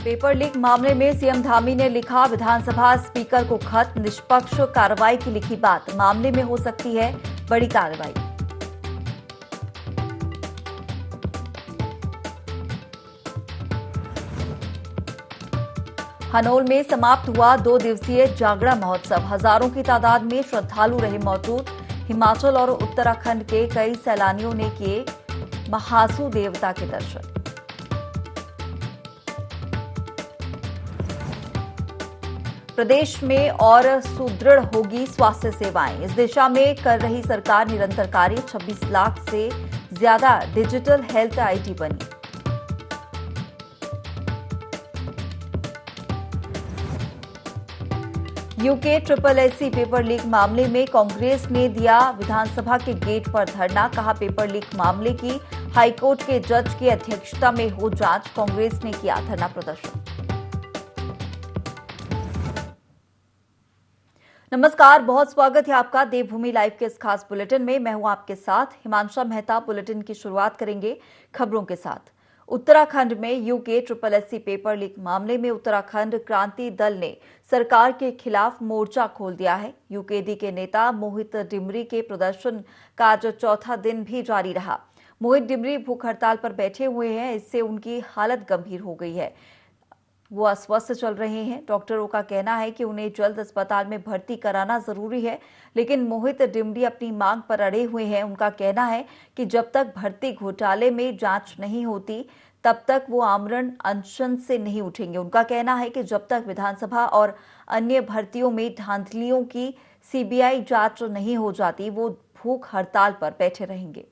Paper leak मामले में CM Dhami ने लिखा विधानसभा स्पीकर को खत, निष्पक्ष कार्रवाई की लिखी बात, मामले में हो सकती है बड़ी कार्रवाई। हनोल में समाप्त हुआ 2 दिवसीय जागरण महोत्सव, हजारों की तादाद में श्रद्धालु रहे मौजूद। हिमाचल और उत्तराखंड के कई सैलानियों ने किए महासू देवता के दर्शन। प्रदेश में और सुदृढ़ होगी स्वास्थ्य सेवाएं, इस दिशा में कर रही सरकार निरंतर कार्य। 26 लाख से ज्यादा डिजिटल हेल्थ आईडी बनी। यूके SSSC पेपर लीक मामले में कांग्रेस ने दिया विधानसभा के गेट पर धरना, कहा पेपर लीक मामले की हाईकोर्ट के जज की अध्यक्षता में हो जांच। कांग्रेस ने किया धरना प्रदर्शन। नमस्कार, बहुत स्वागत है आपका देवभूमि लाइव के इस खास बुलेटिन में। मैं हूं आपके साथ हिमांशा मेहता। बुलेटिन की शुरुआत करेंगे खबरों के साथ। उत्तराखंड में यूके SSSC पेपर लीक मामले में उत्तराखंड क्रांति दल ने सरकार के खिलाफ मोर्चा खोल दिया है। यूकेडी के नेता मोहित डिमरी के प्रदर्शन का आज चौथा दिन भी जारी रहा। मोहित डिमरी भूख हड़ताल पर बैठे हुए हैं, इससे उनकी हालत गंभीर हो गई है। वो अस्वस्थ चल रहे हैं। डॉक्टरों का कहना है कि उन्हें जल्द अस्पताल में भर्ती कराना जरूरी है, लेकिन मोहित डिमरी अपनी मांग पर अड़े हुए हैं। उनका कहना है कि जब तक भर्ती घोटाले में जांच नहीं होती तब तक वो आमरण अनशन से नहीं उठेंगे। उनका कहना है कि जब तक विधानसभा और अन्य भर्तियों में धांधलियों की सीबीआई जांच नहीं हो जाती, वो भूख हड़ताल पर बैठे रहेंगे।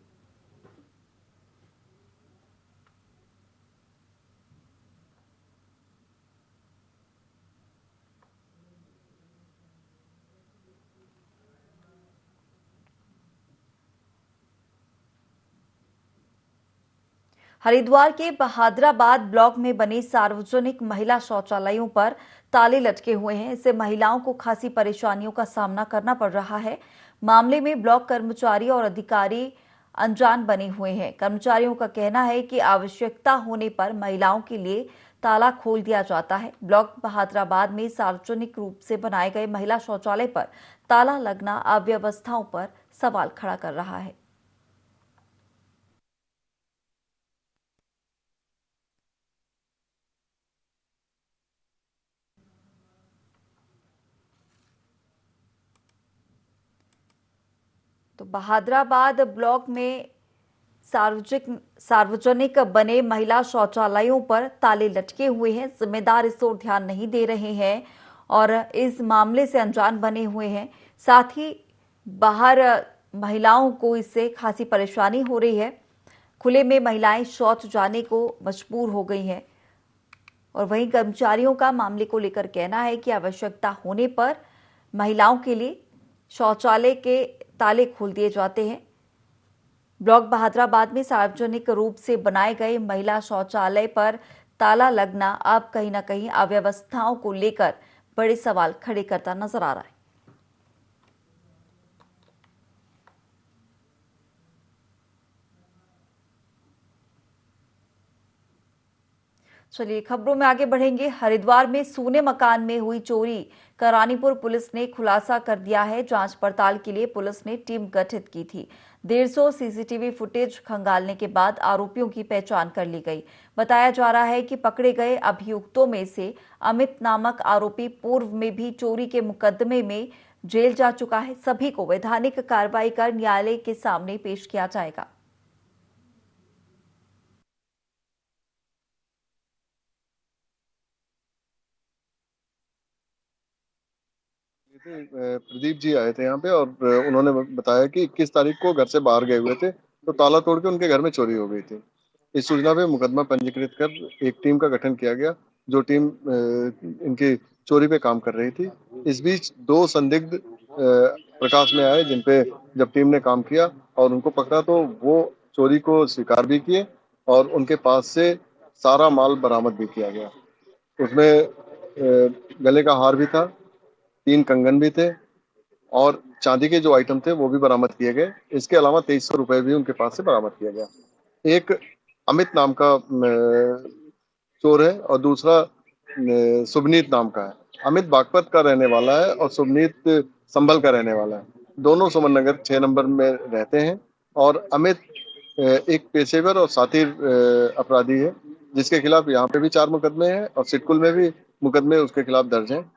हरिद्वार के बहादुराबाद ब्लॉक में बने सार्वजनिक महिला शौचालयों पर ताले लटके हुए हैं। इससे महिलाओं को खासी परेशानियों का सामना करना पड़ रहा है। मामले में ब्लॉक कर्मचारी और अधिकारी अनजान बने हुए हैं। कर्मचारियों का कहना है कि आवश्यकता होने पर महिलाओं के लिए ताला खोल दिया जाता है। ब्लॉक बहादुराबाद में सार्वजनिक रूप से बनाए गए महिला शौचालय पर ताला लगना अव्यवस्थाओं पर सवाल खड़ा कर रहा है। तो बहादुराबाद ब्लॉक में सार्वजनिक बने महिला शौचालयों पर ताले लटके हुए हैं। जिम्मेदार इस ओर ध्यान नहीं दे रहे हैं और इस मामले से अनजान बने हुए हैं। साथ ही बाहर महिलाओं को इससे खासी परेशानी हो रही है। खुले में महिलाएं शौच जाने को मजबूर हो गई हैं और वहीं कर्मचारियों का मामले को लेकर कहना है कि आवश्यकता होने पर महिलाओं के लिए शौचालय के ताले खोल दिए जाते हैं। ब्लॉक बहादुराबाद में सार्वजनिक रूप से बनाए गए महिला शौचालय पर ताला लगना अब कहीं ना कहीं अव्यवस्थाओं को लेकर बड़े सवाल खड़े करता नजर आ रहा है। चलिए खबरों में आगे बढ़ेंगे। हरिद्वार में सोने मकान में हुई चोरी का रानीपुर पुलिस ने खुलासा कर दिया है। जांच पड़ताल के लिए पुलिस ने टीम गठित की थी। 150 सीसीटीवी फुटेज खंगालने के बाद आरोपियों की पहचान कर ली गई। बताया जा रहा है कि पकड़े गए अभियुक्तों में से अमित नामक आरोपी पूर्व में भी चोरी के मुकदमे में जेल जा चुका है। सभी को वैधानिक कार्रवाई कर न्यायालय के सामने पेश किया जाएगा। प्रदीप जी आए थे यहाँ पे और उन्होंने बताया कि 21 तारीख को घर से बाहर गए हुए थे तो ताला तोड़ के उनके घर में चोरी हो गई थी। इस सूचना पे मुकदमा पंजीकृत कर एक टीम का गठन किया गया जो टीम इनकी चोरी पे काम कर रही थी। इस बीच 2 संदिग्ध प्रकाश में आए जिनपे जब टीम ने काम किया और उनको पकड़ा तो वो चोरी को स्वीकार भी किए और उनके पास से सारा माल बरामद भी किया गया। उसमें गले का हार भी था, 3 कंगन भी थे और चांदी के जो आइटम थे वो भी बरामद किए गए। इसके अलावा 2300 रुपए भी उनके पास से बरामद किया गया। एक अमित नाम का चोर है और दूसरा सुबनीत नाम का है। अमित बागपत का रहने वाला है और सुबनीत संभल का रहने वाला है। दोनों सुमन नगर 6 नंबर में रहते हैं। और अमित एक पेशेवर और साथी अपराधी है, जिसके खिलाफ यहाँ पे भी 4 मुकदमे हैं और सिटकुल में भी मुकदमे उसके खिलाफ दर्ज हैं।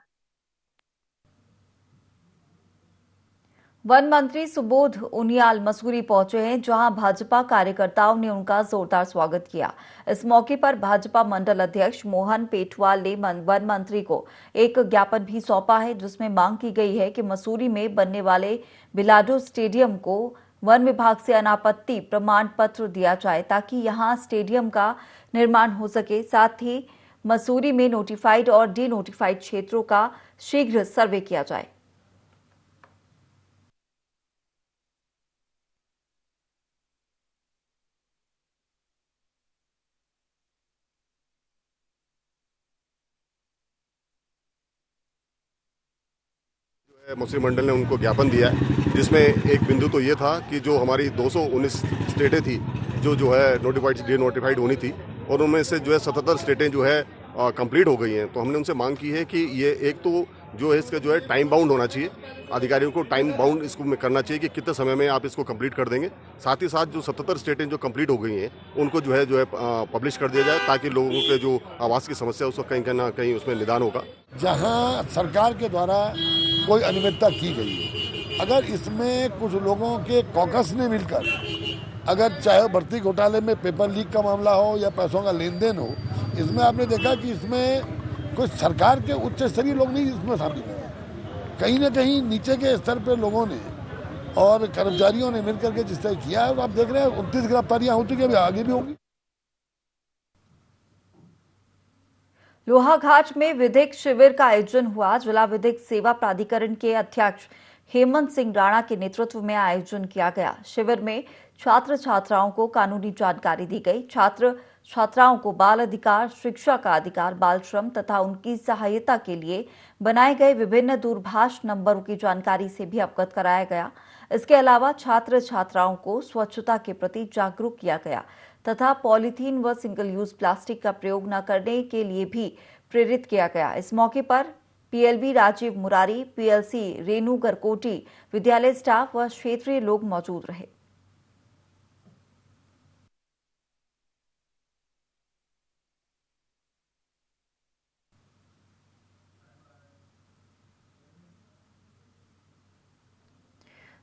वन मंत्री सुबोध उनियाल मसूरी पहुंचे हैं, जहां भाजपा कार्यकर्ताओं ने उनका जोरदार स्वागत किया। इस मौके पर भाजपा मंडल अध्यक्ष मोहन पेटवाल ने वन मंत्री को एक ज्ञापन भी सौंपा है, जिसमें मांग की गई है कि मसूरी में बनने वाले बिलाडो स्टेडियम को वन विभाग से अनापत्ति प्रमाण पत्र दिया जाए, ताकि यहां स्टेडियम का निर्माण हो सके। साथ ही मसूरी में नोटिफाइड और डी नोटिफाइड क्षेत्रों का शीघ्र सर्वे किया जाए। मसूरी मंडल ने उनको ज्ञापन दिया है, जिसमें एक बिंदु तो ये था कि जो हमारी 219 स्टेटें थी जो है नोटिफाइड डी नोटिफाइड होनी थी, और उनमें से जो है 77 स्टेटें जो है कंप्लीट हो गई हैं। तो हमने उनसे मांग की है कि ये एक तो जो है इसका जो है टाइम बाउंड होना चाहिए, अधिकारियों को टाइम बाउंड इसको करना चाहिए कि कितने समय में आप इसको कंप्लीट कर देंगे। साथ ही साथ जो 77 स्टेटें जो कंप्लीट हो गई हैं उनको जो है पब्लिश कर दिया जाए, ताकि लोगों के जो आवास की समस्या है उसका कहीं ना कहीं उसमें निदान होगा। जहां सरकार के द्वारा कोई अनियमितता की गई है, अगर इसमें कुछ लोगों के कॉकस ने मिलकर, अगर चाहे भर्ती घोटाले में पेपर लीक का मामला हो या पैसों का लेन देन हो, इसमें आपने देखा कि इसमें कुछ सरकार के उच्च स्तरीय लोग नहीं इसमें शामिल हैं। कहीं ना कहीं नीचे के स्तर पर लोगों ने और कर्मचारियों ने मिलकर के जिस तरह किया है, और आप देख रहे हैं 29 गिरफ्तारियां हो चुकी है, आगे भी होंगी। लोहाघाट में विधिक शिविर का आयोजन हुआ। जिला विधिक सेवा प्राधिकरण के अध्यक्ष हेमंत सिंह राणा के नेतृत्व में आयोजन किया गया। शिविर में छात्र छात्राओं को कानूनी जानकारी दी गई। छात्र छात्राओं को बाल अधिकार, शिक्षा का अधिकार, बाल श्रम तथा उनकी सहायता के लिए बनाए गए विभिन्न दूरभाष नंबरों की जानकारी से भी अवगत कराया गया। इसके अलावा छात्र छात्राओं को स्वच्छता के प्रति जागरूक किया गया तथा पॉलीथीन व सिंगल यूज प्लास्टिक का प्रयोग न करने के लिए भी प्रेरित किया गया। इस मौके पर पीएलबी राजीव मुरारी, पीएलसी रेणु गरकोटी, विद्यालय स्टाफ व क्षेत्रीय लोग मौजूद रहे।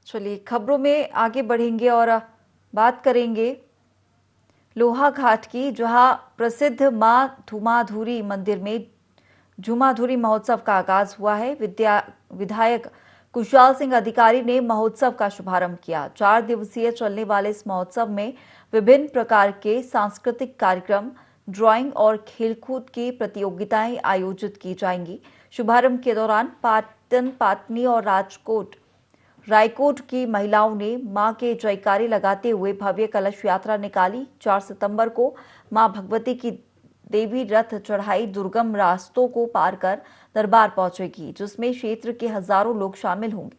चलिए खबरों में आगे बढ़ेंगे और बात करेंगे लोहाघाट की, जहां प्रसिद्ध मां धुमाधुरी मंदिर में झुमाधुरी महोत्सव का आगाज हुआ है। विधायक कुशाल सिंह अधिकारी ने महोत्सव का शुभारंभ किया। 4 दिवसीय चलने वाले इस महोत्सव में विभिन्न प्रकार के सांस्कृतिक कार्यक्रम, ड्राइंग और खेलकूद की प्रतियोगिताएं आयोजित की जाएंगी। शुभारंभ के दौरान पाटन, पाटनी और रायकोट की महिलाओं ने मां के जयकारे लगाते हुए भव्य कलश यात्रा निकाली। 4 सितंबर को मां भगवती की देवी रथ चढ़ाई दुर्गम रास्तों को पार कर दरबार पहुंचेगी, जिसमें क्षेत्र के हजारों लोग शामिल होंगे।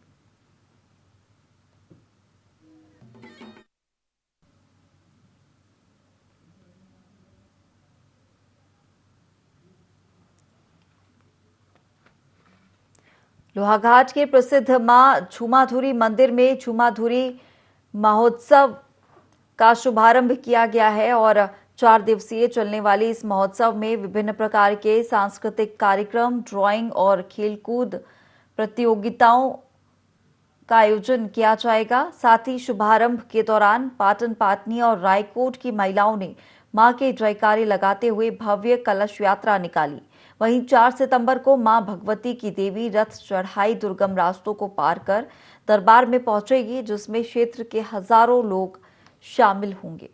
लोहाघाट के प्रसिद्ध मां झुमाधुरी मंदिर में झुमाधुरी महोत्सव का शुभारंभ किया गया है और 4 दिवसीय चलने वाली इस महोत्सव में विभिन्न प्रकार के सांस्कृतिक कार्यक्रम, ड्राइंग और खेलकूद प्रतियोगिताओं का आयोजन किया जाएगा। साथ ही शुभारंभ के दौरान पाटन, पाटनी और रायकोट की महिलाओं ने मां के जयकारे लगाते हुए भव्य कलश यात्रा निकाली। वहीं 4 सितंबर को मां भगवती की देवी रथ चढ़ाई दुर्गम रास्तों को पार कर दरबार में पहुंचेगी, जिसमें क्षेत्र के हजारों लोग शामिल होंगे।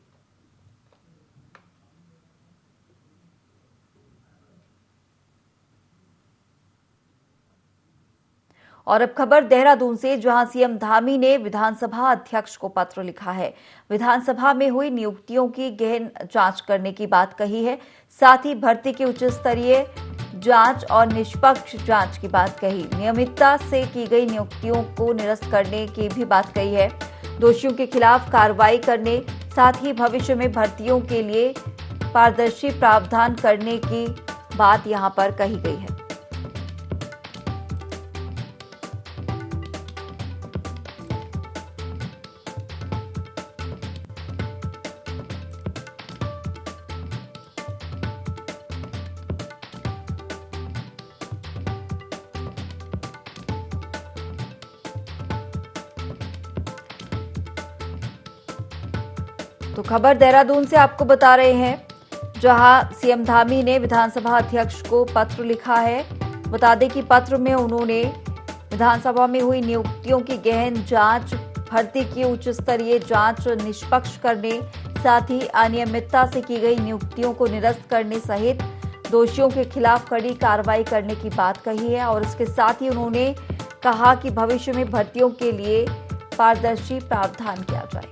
और अब खबर देहरादून से, जहां सीएम धामी ने विधानसभा अध्यक्ष को पत्र लिखा है। विधानसभा में हुई नियुक्तियों की गहन जांच करने की बात कही है। साथ ही भर्ती की उच्च स्तरीय जांच और निष्पक्ष जांच की बात कही। नियमितता से की गई नियुक्तियों को निरस्त करने की भी बात कही है। दोषियों के खिलाफ कार्रवाई करने, साथ ही भविष्य में भर्तियों के लिए पारदर्शी प्रावधान करने की बात यहां पर कही गई है। तो खबर देहरादून से आपको बता रहे हैं, जहां सीएम धामी ने विधानसभा अध्यक्ष को पत्र लिखा है। बता दें कि पत्र में उन्होंने विधानसभा में हुई नियुक्तियों की गहन जांच, भर्ती की उच्च स्तरीय जांच निष्पक्ष करने, साथ ही अनियमितता से की गई नियुक्तियों को निरस्त करने सहित दोषियों के खिलाफ कड़ी कार्रवाई करने की बात कही है। और इसके साथ ही उन्होंने कहा कि भविष्य में भर्तियों के लिए पारदर्शी प्रावधान किया जाए।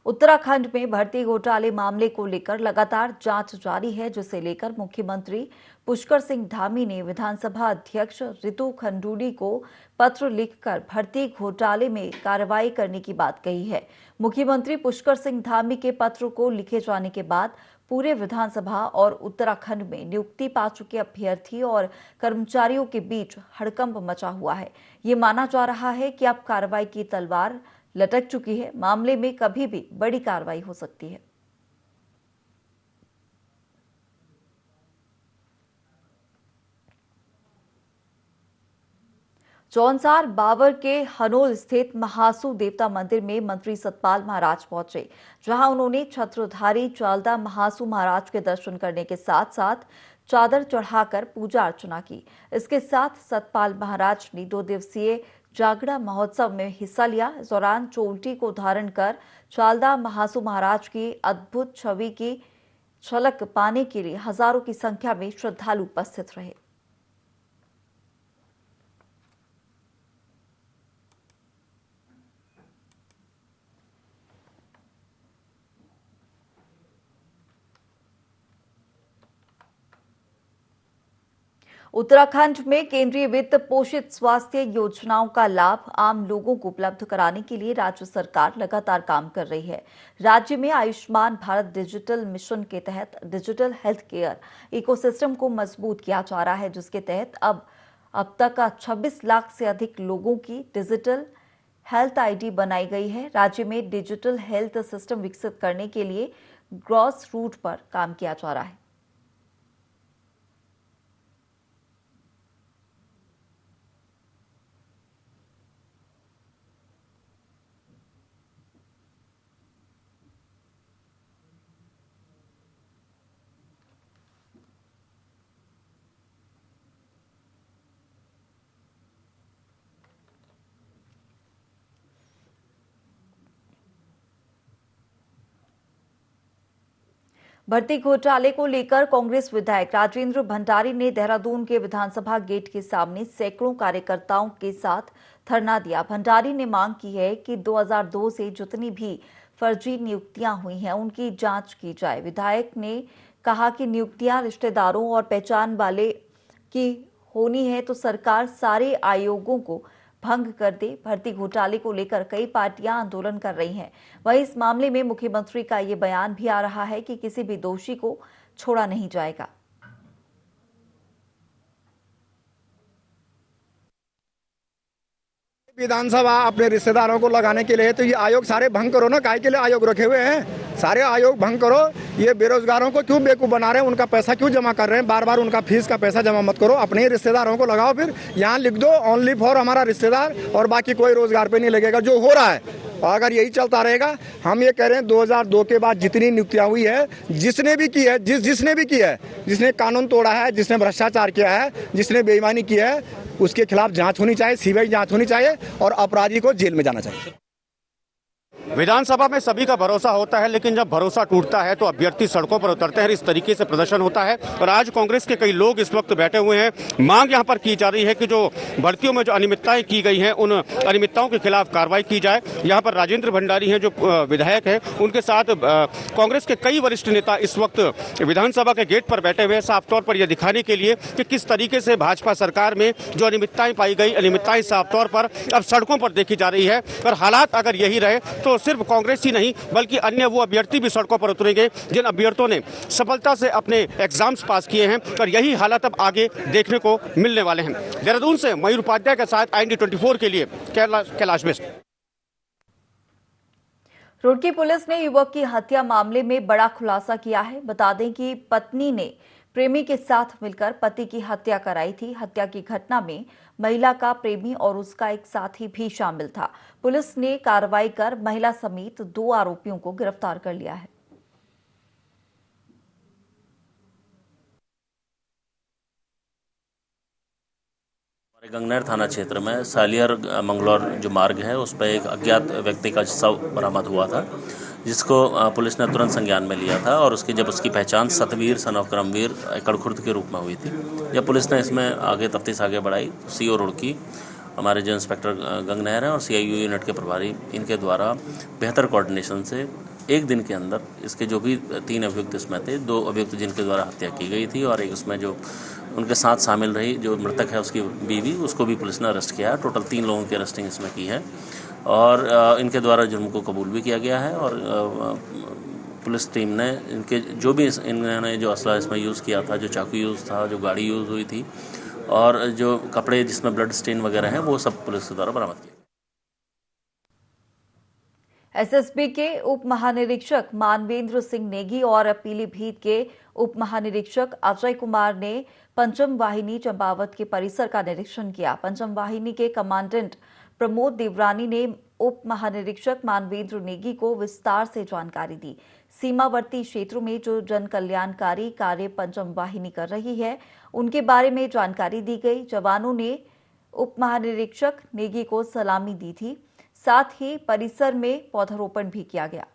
उत्तराखंड में भर्ती घोटाले मामले को लेकर लगातार जांच जारी है, जिसे लेकर मुख्यमंत्री पुष्कर सिंह धामी ने विधानसभा अध्यक्ष रितु खंडूड़ी को पत्र लिखकर भर्ती घोटाले में कार्रवाई करने की बात कही है। मुख्यमंत्री पुष्कर सिंह धामी के पत्र को लिखे जाने के बाद पूरे विधानसभा और उत्तराखंड में नियुक्ति पा चुके अभ्यर्थी और कर्मचारियों के बीच हड़कंप मचा हुआ है। ये माना जा रहा है कि अब कार्रवाई की तलवार लटक चुकी है। मामले में कभी भी बड़ी कार्रवाई हो सकती है। जौनसार बावर के हनोल स्थित महासू देवता मंदिर में मंत्री सतपाल महाराज पहुंचे, जहां उन्होंने छत्रधारी चालदा महासू महाराज के दर्शन करने के साथ साथ चादर चढ़ाकर पूजा अर्चना की। इसके साथ सतपाल महाराज ने 2 दिवसीय जागड़ा महोत्सव में हिस्सा लिया। इस दौरान चोलटी को धारण कर चालदा महासू महाराज की अद्भुत छवि की झलक पाने के लिए हजारों की संख्या में श्रद्धालु उपस्थित रहे। उत्तराखंड में केंद्रीय वित्त पोषित स्वास्थ्य योजनाओं का लाभ आम लोगों को उपलब्ध कराने के लिए राज्य सरकार लगातार काम कर रही है। राज्य में आयुष्मान भारत डिजिटल मिशन के तहत डिजिटल हेल्थ केयर इकोसिस्टम को मजबूत किया जा रहा है, जिसके तहत अब तक 26 लाख से अधिक लोगों की डिजिटल हेल्थ आईडी बनाई गई है। राज्य में डिजिटल हेल्थ सिस्टम विकसित करने के लिए ग्रॉस रूट पर काम किया जा रहा है। भर्ती घोटाले को लेकर कांग्रेस विधायक राजेंद्र भंडारी ने देहरादून के विधानसभा गेट के सामने सैकड़ों कार्यकर्ताओं के साथ धरना दिया। भंडारी ने मांग की है कि 2002 से जितनी भी फर्जी नियुक्तियां हुई हैं, उनकी जांच की जाए। विधायक ने कहा कि नियुक्तियां रिश्तेदारों और पहचान वाले की होनी है तो सरकार सारे आयोगों को भंग कर दे। भर्ती घोटाले को लेकर कई पार्टियां आंदोलन कर रही हैं। वहीं इस मामले में मुख्यमंत्री का ये बयान भी आ रहा है कि किसी भी दोषी को छोड़ा नहीं जाएगा। विधानसभा अपने रिश्तेदारों को लगाने के लिए तो ये आयोग सारे भंग करो ना। काय के लिए आयोग रखे हुए हैं? सारे आयोग भंग करो। ये बेरोजगारों को क्यों बेवकूफ बना रहे हैं? उनका पैसा क्यों जमा कर रहे हैं? बार बार उनका फीस का पैसा जमा मत करो, अपने ही रिश्तेदारों को लगाओ। फिर यहाँ लिख दो ओनली फॉर हमारा रिश्तेदार, और बाकी कोई रोजगार पे नहीं लगेगा, जो हो रहा है। और अगर यही चलता रहेगा, हम ये कह रहे हैं 2002 के बाद जितनी नियुक्तियां हुई है, जिसने भी की है, जिसने भी की है, जिसने कानून तोड़ा है, जिसने भ्रष्टाचार किया है, जिसने बेईमानी की है, उसके खिलाफ जांच होनी चाहिए, सीबीआई जांच होनी चाहिए और अपराधी को जेल में जाना चाहिए। विधानसभा में सभी का भरोसा होता है, लेकिन जब भरोसा टूटता है तो अभ्यर्थी सड़कों पर उतरते हैं। इस तरीके से प्रदर्शन होता है और आज कांग्रेस के कई लोग इस वक्त बैठे हुए हैं। मांग यहां पर की जा रही है कि जो भर्तियों में जो अनियमितताएं की गई हैं, उन अनियमितताओं के खिलाफ कार्रवाई की जाए। यहां पर राजेंद्र भंडारी हैं जो विधायक हैं, उनके साथ कांग्रेस के कई वरिष्ठ नेता इस वक्त विधानसभा के गेट पर बैठे हुए हैं, साफ तौर पर यह दिखाने के लिए कि किस तरीके से भाजपा सरकार में जो अनियमितताएं पाई गई, अनियमितताएं साफ तौर पर अब सड़कों पर देखी जा रही है। और हालात अगर यही रहे तो सिर्फ कांग्रेस ही नहीं बल्कि अन्य वो अभ्यर्थी भी सड़कों पर उतरेंगे जिन अभ्यर्थियों ने सफलता से अपने एग्जाम्स पास किए हैं और यही हालात अब आगे देखने को मिलने वाले हैं। देहरादून से मयूर उपाध्याय के साथ IND 24 के लिए कैलाश मिश्र। रुड़की पुलिस ने युवक की हत्या मामले में बड़ा खुलासा किया है। बता दें कि पत्नी ने प्रेमी के साथ मिलकर पति की हत्या कराई थी। हत्या की घटना में महिला का प्रेमी और उसका एक साथी भी शामिल था। पुलिस ने कार्रवाई कर महिला समेत 2 आरोपियों को गिरफ्तार कर लिया है। गंगनहर थाना क्षेत्र में सालियर मंगलौर जो मार्ग है उस पर एक अज्ञात व्यक्ति का शव बरामद हुआ था, जिसको पुलिस ने तुरंत संज्ञान में लिया था और उसकी पहचान सतवीर सन ऑफ क्रमवीर कड़खुर्द के रूप में हुई थी। जब पुलिस ने इसमें तफ्तीश आगे बढ़ाई तो CO रुड़की, हमारे जो इंस्पेक्टर गंगनहर हैं और CIU यूनिट के प्रभारी, इनके द्वारा बेहतर कोऑर्डिनेशन से एक दिन के अंदर इसके जो भी 3 अभियुक्त इसमें थे, 2 अभियुक्त जिनके द्वारा हत्या की गई थी और एक उसमें जो उनके साथ शामिल रही जो मृतक है उसकी बीवी, उसको भी पुलिस ने अरेस्ट किया है। टोटल 3 लोगों की अरेस्टिंग इसमें की है और इनके द्वारा जुर्म को कबूल भी किया गया है और पुलिस टीम ने इनके जो भी इन्होंने जो असला इसमें यूज़ किया था, जो चाकू यूज़ था, जो गाड़ी यूज़ हुई थी और जो कपड़े जिसमें ब्लड स्टेन वगैरह हैं, वो सब पुलिस के द्वारा बरामद किए। SSB के उप महानिरीक्षक मानवेंद्र सिंह नेगी और पीलीभीत के उप महानिरीक्षक अजय कुमार ने पंचम वाहिनी चंपावत के परिसर का निरीक्षण किया। पंचम वाहिनी के कमांडेंट प्रमोद देवरानी ने उप महानिरीक्षक मानवेंद्र नेगी को विस्तार से जानकारी दी। सीमावर्ती क्षेत्रों में जो जन कल्याणकारी कार्य पंचम वाहिनी कर रही है उनके बारे में जानकारी दी गई। जवानों ने उप महानिरीक्षक नेगी को सलामी दी थी। साथ ही परिसर में पौधारोपण भी किया गया।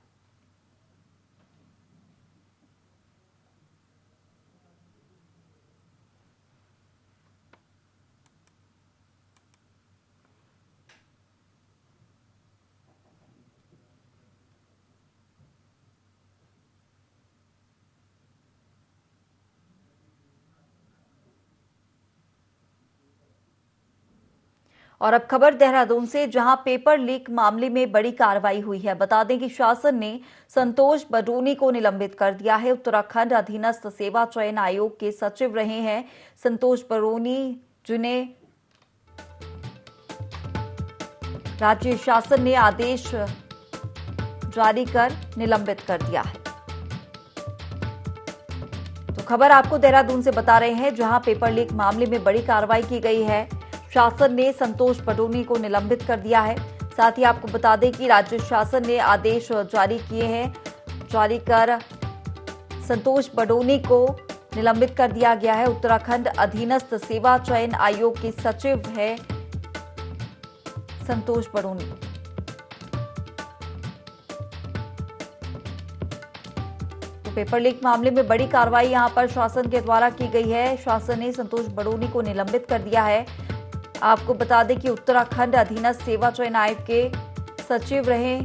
और अब खबर देहरादून से, जहां पेपर लीक मामले में बड़ी कार्रवाई हुई है। बता दें कि शासन ने संतोष बडोनी को निलंबित कर दिया है। उत्तराखंड अधीनस्थ सेवा चयन आयोग के सचिव रहे हैं संतोष बडोनी, जिन्हें राज्य शासन ने आदेश जारी कर निलंबित कर दिया है। तो खबर आपको देहरादून से बता रहे हैं, जहां पेपर लीक मामले में बड़ी कार्रवाई की गई है। शासन ने संतोष बडोनी को निलंबित कर दिया है। साथ ही आपको बता दें कि राज्य शासन ने आदेश जारी किए हैं, जारी कर संतोष बडोनी को निलंबित कर दिया गया है। उत्तराखंड अधीनस्थ सेवा चयन आयोग के सचिव है संतोष बडोनी। तो पेपर लीक मामले में बड़ी कार्रवाई यहां पर शासन के द्वारा की गई है। शासन ने संतोष बडोनी को निलंबित कर दिया है। आपको बता दें कि उत्तराखंड अधीनस्थ सेवा चयन आयोग के सचिव रहे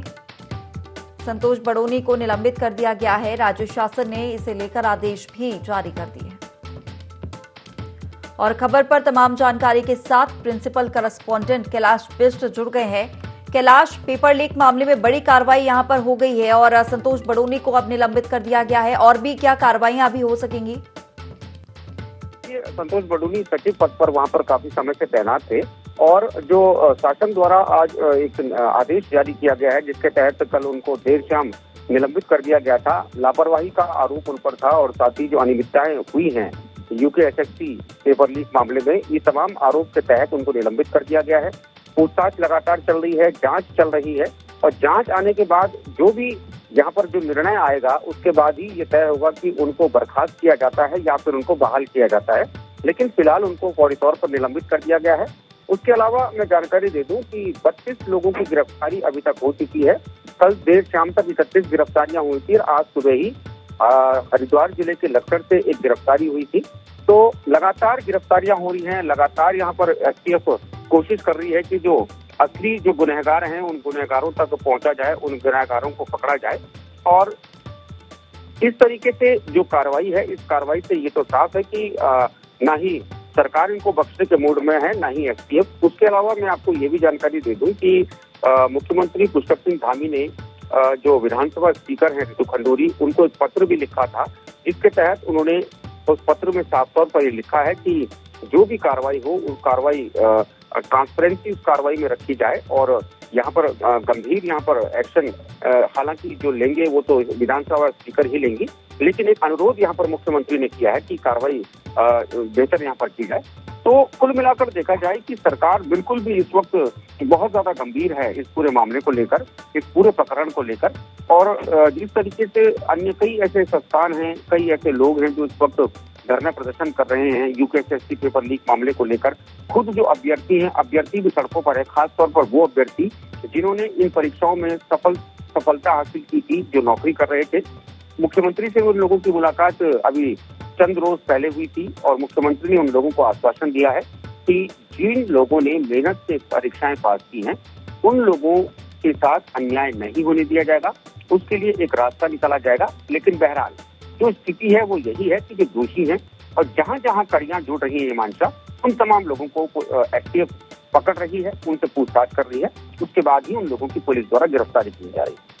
संतोष बडोनी को निलंबित कर दिया गया है। राज्य शासन ने इसे लेकर आदेश भी जारी कर दिए हैं। और खबर पर तमाम जानकारी के साथ प्रिंसिपल करस्पॉन्डेंट कैलाश बिष्ट जुड़ गए हैं। कैलाश, पेपर लीक मामले में बड़ी कार्रवाई यहां पर हो गई है और संतोष बडोनी को अब निलंबित कर दिया गया है, और भी क्या कार्रवाइयां अभी हो सकेंगी? संतोष बडोनी सचिव पद पर वहां पर काफी समय से तैनात थे और जो शासन द्वारा आज एक आदेश जारी किया गया है, जिसके तहत कल उनको देर शाम निलंबित कर दिया गया था। लापरवाही का आरोप उन पर था और साथ ही जो अनियमितताएं हुई हैं UKSSC पेपर लीक मामले में, ये तमाम आरोप के तहत उनको निलंबित कर दिया गया है। पूछताछ लगातार चल रही है, जांच चल रही है और जांच आने के बाद जो भी यहाँ पर जो निर्णय आएगा उसके बाद ही ये तय होगा कि उनको बर्खास्त किया जाता है या फिर उनको बहाल किया जाता है। लेकिन फिलहाल उनको फौरी तौर पर निलंबित कर दिया गया है। उसके अलावा मैं जानकारी दे दूं कि 32 लोगों की गिरफ्तारी अभी तक हो चुकी है। कल देर शाम तक 31 गिरफ्तारियां हुई थी और आज सुबह ही हरिद्वार जिले के लक्सर से एक गिरफ्तारी हुई थी। तो लगातार गिरफ्तारियां हो रही हैं, लगातार यहाँ पर STF कोशिश कर रही है कि जो असली जो गुनहगार हैं उन गुनहगारों तक पहुंचा जाए, उन गुनहगारों को पकड़ा जाए। और इस तरीके से जो कार्रवाई है, इस कार्रवाई से ये तो साफ है कि ना ही सरकार इनको बख्शने के मूड में है, ना ही STF। उसके अलावा मैं आपको ये भी जानकारी दे दूं कि मुख्यमंत्री पुष्कर सिंह धामी ने जो विधानसभा स्पीकर हैं ऋतु खंडूरी, उनको एक पत्र भी लिखा था, जिसके तहत उन्होंने उस पत्र में साफ तौर पर ये लिखा है कि जो भी कार्रवाई हो, उस कार्रवाई ट्रांसपेरेंसी उस कार्रवाई में रखी जाए और यहाँ पर गंभीर यहाँ पर एक्शन हालांकि जो लेंगे वो तो विधानसभा स्पीकर ही लेंगी, लेकिन एक अनुरोध यहाँ पर मुख्यमंत्री ने किया है कि कार्रवाई बेहतर यहाँ पर की जाए। तो कुल मिलाकर देखा जाए कि सरकार बिल्कुल भी इस वक्त बहुत ज्यादा गंभीर है इस पूरे मामले को लेकर, इस पूरे प्रकरण को लेकर। और जिस तरीके से अन्य कई ऐसे संस्थान हैं, कई ऐसे लोग हैं जो इस वक्त धरना प्रदर्शन कर रहे हैं यूकेएसएससी पेपर लीक मामले को लेकर, खुद जो अभ्यर्थी हैं, अभ्यर्थी भी सड़कों पर है, खासतौर पर वो अभ्यर्थी जिन्होंने इन परीक्षाओं में सफलता हासिल की थी, जो नौकरी कर रहे थे। मुख्यमंत्री से उन लोगों की मुलाकात अभी चंद रोज पहले हुई थी और मुख्यमंत्री ने उन लोगों को आश्वासन दिया है कि जिन लोगों ने मेहनत से परीक्षाएं पास की हैं, उन लोगों के साथ अन्याय नहीं होने दिया जाएगा, उसके लिए एक रास्ता निकाला जाएगा। लेकिन बहरहाल जो स्थिति है वो यही है कि जो दोषी हैं और जहां जहां कड़ियां जुड़ रही है हिमांशा, उन तमाम लोगों को एसटीएफ पकड़ रही है, उनसे पूछताछ कर रही है, उसके बाद ही उन लोगों की पुलिस द्वारा गिरफ्तारी की जा रही है।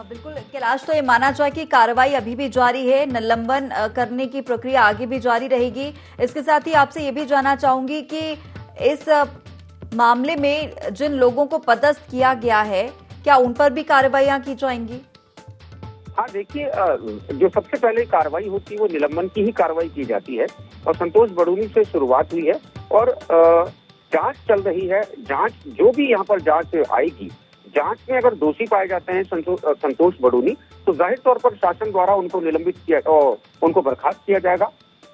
बिल्कुल कैलाश, तो ये माना जाए कि कार्रवाई अभी भी जारी है, निलंबन करने की प्रक्रिया आगे भी जारी रहेगी। इसके साथ ही आपसे ये भी जानना चाहूंगी कि इस मामले में जिन लोगों को पदस्थ किया गया है, क्या उन पर भी कार्रवाइयां की जाएंगी? हाँ देखिए, जो सबसे पहले कार्रवाई होती है वो निलंबन की ही कार्रवाई की जाती है और संतोष बड़ूनी से शुरुआत हुई है और जांच चल रही है। जांच जो भी यहाँ पर जांच आएगी, जांच में अगर दोषी पाए जाते हैं संतोष बड़ूनी, तो जाहिर तौर पर शासन द्वारा उनको निलंबित किया और उनको बर्खास्त किया जाएगा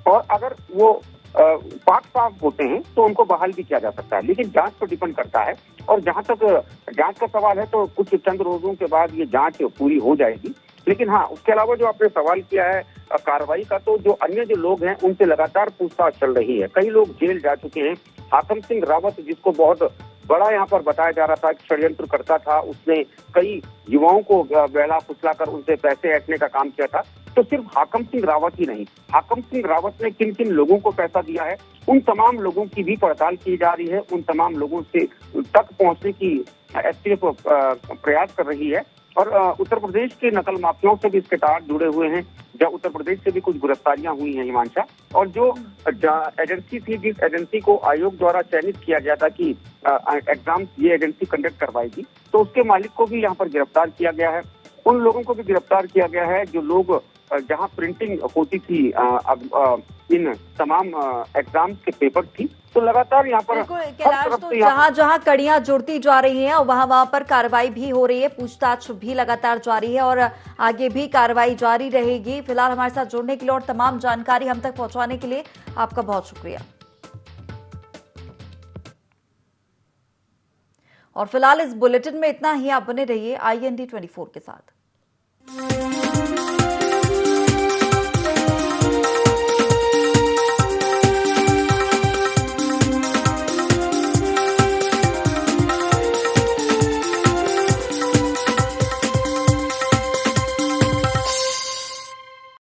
और अगर वो पाक साफ होते हैं तो उनको बहाल भी किया जा सकता है। लेकिन जांच पर डिपेंड करता है और जहां तक जांच का सवाल है तो कुछ चंद रोजों के बाद ये जांच पूरी हो जाएगी। लेकिन हाँ, उसके अलावा जो आपने सवाल किया है कार्रवाई का, तो जो अन्य जो लोग हैं उनसे लगातार पूछताछ चल रही है। कई लोग जेल जा चुके हैं। हाकम सिंह रावत, जिसको बहुत बड़ा यहाँ पर बताया जा रहा था कि षड्यंत्र करता था, उसने कई युवाओं को बहला फुसलाकर उनसे पैसे ऐंठने का काम किया था। तो सिर्फ हाकम सिंह रावत ही नहीं, हाकम सिंह रावत ने किन किन लोगों को पैसा दिया है, उन तमाम लोगों की भी पड़ताल की जा रही है। उन तमाम लोगों से तक पहुंचने की एसटीएफ प्रयास कर रही है और उत्तर प्रदेश के नकल माफियाओं से भी इसके तार जुड़े हुए हैं। जब उत्तर प्रदेश से भी कुछ गिरफ्तारियां हुई हैं हिमांशा, और जो एजेंसी थी, जिस एजेंसी को आयोग द्वारा चयनित किया गया था कि एग्जाम ये एजेंसी कंडक्ट करवाएगी, तो उसके मालिक को भी यहाँ पर गिरफ्तार किया गया है। उन लोगों को भी गिरफ्तार किया गया है जो लोग जहां प्रिंटिंग होती थी इन तमाम एग्जाम्स के पेपर थी। तो लगातार यहाँ पर कैलाश, तो जहां जहां कड़ियां जुड़ती जा रही हैं वहां पर कार्रवाई भी हो रही है, पूछताछ भी लगातार जारी है और आगे भी कार्रवाई जारी रहेगी। फिलहाल हमारे साथ जुड़ने के लिए और तमाम जानकारी हम तक पहुंचाने के लिए आपका बहुत शुक्रिया। और फिलहाल इस बुलेटिन में इतना ही। आप बने रहिए IND 24 के साथ।